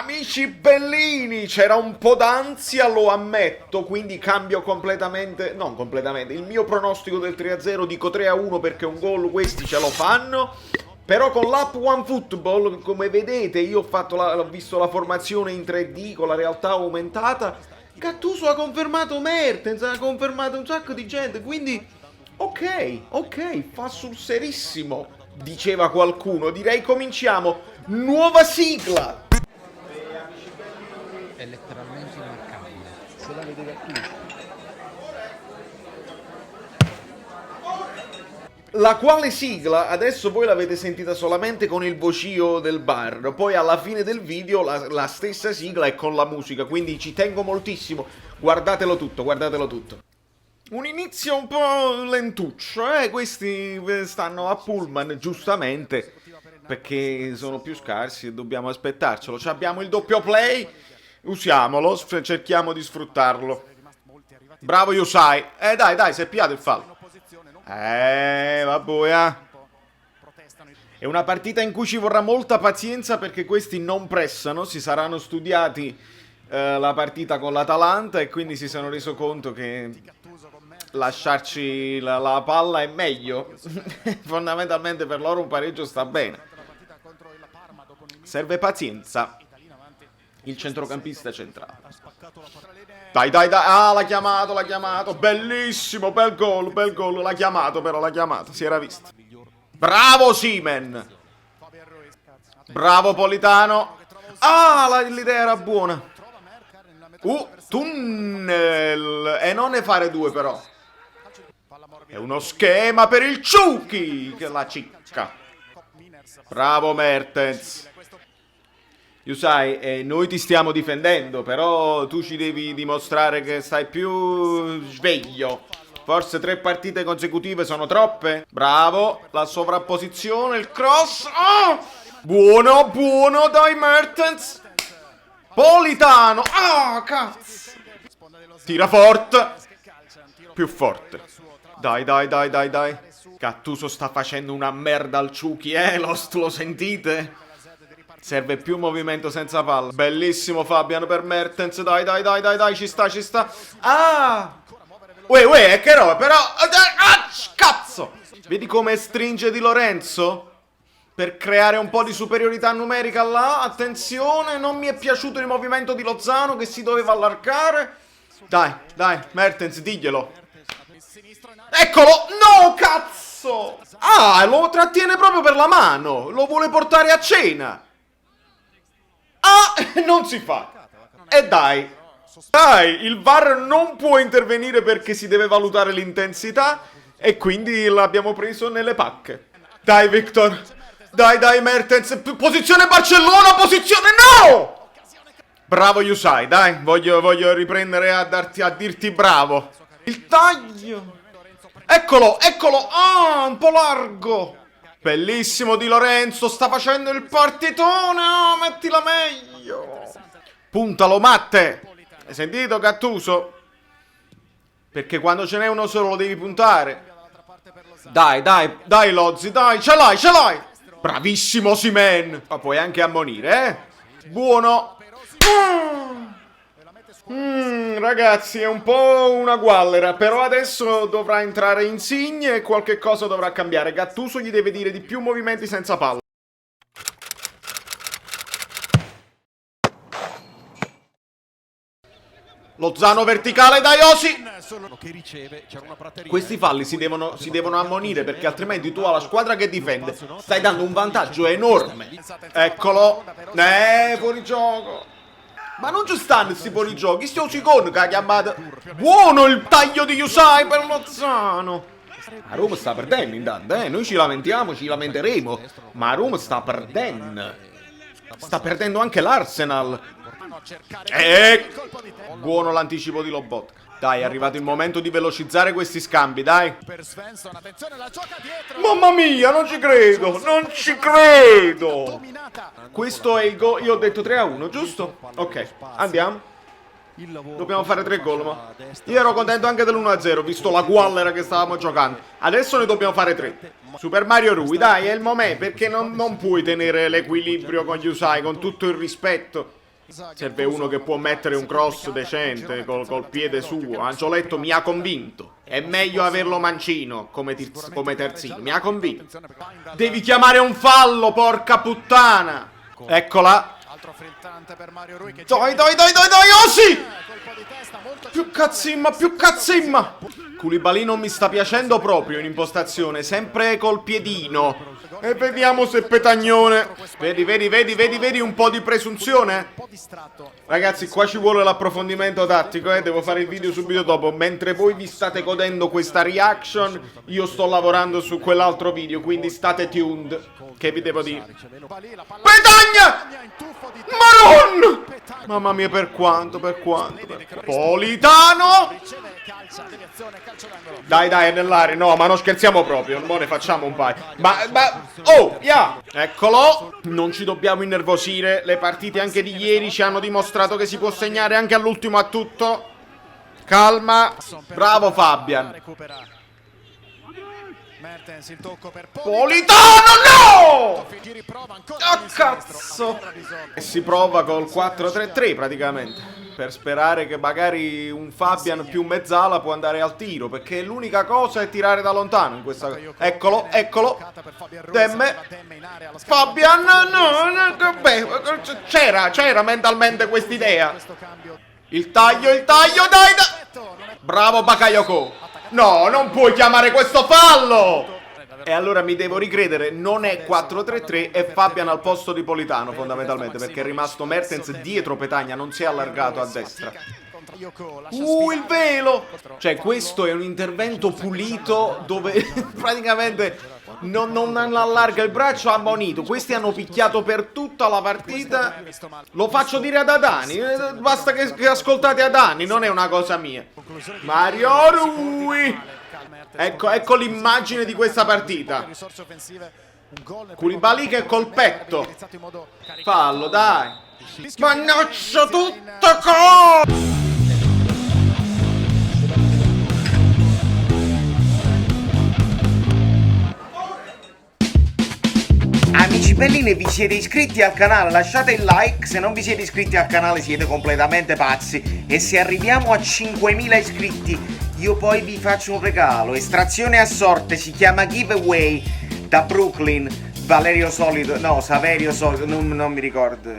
Amici bellini, c'era un po' d'ansia, lo ammetto, quindi cambio completamente, non completamente, il mio pronostico del 3-0, dico 3-1 perché un gol questi ce lo fanno. Però con l'app OneFootball, come vedete, io ho visto la formazione in 3D con la realtà aumentata. Gattuso ha confermato Mertens, ha confermato un sacco di gente, quindi ok, fa sul serissimo, diceva qualcuno. Direi cominciamo, nuova sigla. È letteralmente immarcabile. Se la vede Gattuso. La quale sigla adesso voi l'avete sentita solamente con il vocio del bar, poi alla fine del video la stessa sigla è con la musica, quindi ci tengo moltissimo, guardatelo tutto, guardatelo tutto. Un inizio un po' lentuccio, questi stanno a Pullman, giustamente, perché sono più scarsi e dobbiamo aspettarcelo. Abbiamo il doppio play, usiamolo, cerchiamo di sfruttarlo. Bravo Yusai, dai, si è piato il fallo. Vabbè. È una partita in cui ci vorrà molta pazienza perché questi non pressano, si saranno studiati la partita con l'Atalanta e quindi si sono reso conto che lasciarci la palla è meglio. Fondamentalmente per loro un pareggio sta bene. Serve pazienza. Il centrocampista centrale. Dai, l'ha chiamato, bellissimo, bel gol, l'ha chiamato, si era visto. Bravo Simen! Bravo Politano! L'idea era buona. Tunnel! E non ne fare due però. È uno schema per il Ciuchi, che la cicca. Bravo Mertens. Yusai, noi ti stiamo difendendo, però tu ci devi dimostrare che stai più sveglio. Forse 3 partite consecutive sono troppe. Bravo, la sovrapposizione, il cross. Buono, dai Mertens. Politano. Cazzo. Tira forte. Più forte. Dai. Gattuso sta facendo una merda al Ciuchi, lo sentite? Serve più movimento senza palla. Bellissimo Fabian per Mertens. Dai, ci sta. Uè, che roba, però. Cazzo! Vedi come stringe Di Lorenzo? Per creare un po' di superiorità numerica là. Attenzione, non mi è piaciuto il movimento di Lozano che si doveva allargare. Dai, Mertens, diglielo. Eccolo! No, cazzo! Lo trattiene proprio per la mano. Lo vuole portare a cena. Non si fa. E dai, il VAR non può intervenire perché si deve valutare l'intensità e quindi l'abbiamo preso nelle pacche. Dai Victor, dai Mertens, posizione Barcellona, posizione no! Bravo Yusai, dai, voglio riprendere a dirti bravo. Il taglio. Eccolo, un po' largo. Bellissimo Di Lorenzo, sta facendo il partitone, mettila meglio. Puntalo, Matte. Hai sentito, Gattuso? Perché quando ce n'è uno solo lo devi puntare. Dai, Lozzi, dai, ce l'hai. Bravissimo Simen. Ma puoi anche ammonire, Buono. Ragazzi, è un po' una guallera, però adesso dovrà entrare Insigne e qualche cosa dovrà cambiare. Gattuso gli deve dire di più movimenti senza palla. Lozano verticale, dai Osi! Questi falli si devono ammonire perché altrimenti tu alla squadra che difende stai dando un vantaggio enorme. Eccolo. Fuori gioco. Ma non ci stanno questi fuorigiochi, sti Ocicon che ha chiamato. Buono il taglio di Yusai per Lozano. Ma Roma sta perdendo intanto, noi ci lamentiamo, ci lamenteremo, ma Roma sta perdendo. Sta perdendo anche l'Arsenal. Buono l'anticipo di Lobotka. Dai, è arrivato il momento di velocizzare questi scambi, dai. Mamma mia, non ci credo. Questo è il gol. Io ho detto 3-1, giusto? Ok, andiamo. Dobbiamo fare 3 gol, ma io ero contento anche dell'1-0, visto la guallera che stavamo giocando. Adesso ne dobbiamo fare 3. Super Mario Rui, dai, è il momento, perché non puoi tenere l'equilibrio con gli Usai, con tutto il rispetto. Serve uno che può mettere un cross decente col piede suo. Angioletto mi ha convinto. È meglio averlo mancino come terzino. Mi ha convinto. Devi chiamare un fallo, porca puttana. Eccola. Dai, oh sì! Più cazzimma, più cazzimma. Koulibaly non mi sta piacendo proprio in impostazione. Sempre col piedino. E vediamo se Petagnone. Vedi un po' di presunzione. Ragazzi, qua ci vuole l'approfondimento tattico, devo fare il video subito dopo. Mentre voi vi state godendo questa reaction, io sto lavorando su quell'altro video, quindi state tuned. Che vi devo dire? Petagna! Maron! Mamma mia, per quanto. Politano! Dai, è nell'area. No, ma non scherziamo proprio. Mo ne facciamo un paio. Oh, yeah! Eccolo! Non ci dobbiamo innervosire. Le partite anche di ieri ci hanno dimostrato che si può segnare anche all'ultimo a tutto. Calma. Bravo Fabian. Politano, no! Ah, cazzo! E si prova col 4-3-3 praticamente. Per sperare che magari un Fabian più mezzala può andare al tiro, perché l'unica cosa è tirare da lontano in questa. Eccolo. Demme. Fabian, no, beh, c'era mentalmente quest'idea. Il taglio, dai. Bravo Bakayoko. No, non puoi chiamare questo fallo! E allora mi devo ricredere, non è 4-3-3, è Fabian al posto di Politano fondamentalmente, perché è rimasto Mertens dietro Petagna, non si è allargato a destra. Il velo! Cioè, questo è un intervento pulito dove praticamente non allarga il braccio, ha ammonito. Questi hanno picchiato per tutta la partita. Lo faccio dire ad Adani, basta che ascoltate Adani, non è una cosa mia. Mario Rui! Ecco l'immagine di questa partita. Koulibaly che col petto. Fallo, dai. Mannaggia tutto Amici bellini, vi siete iscritti al canale? Lasciate il like, se non vi siete iscritti al canale siete completamente pazzi. E se arriviamo a 5.000 iscritti io poi vi faccio un regalo. Estrazione a sorte, si chiama giveaway, da Brooklyn. Saverio Solido, non mi ricordo.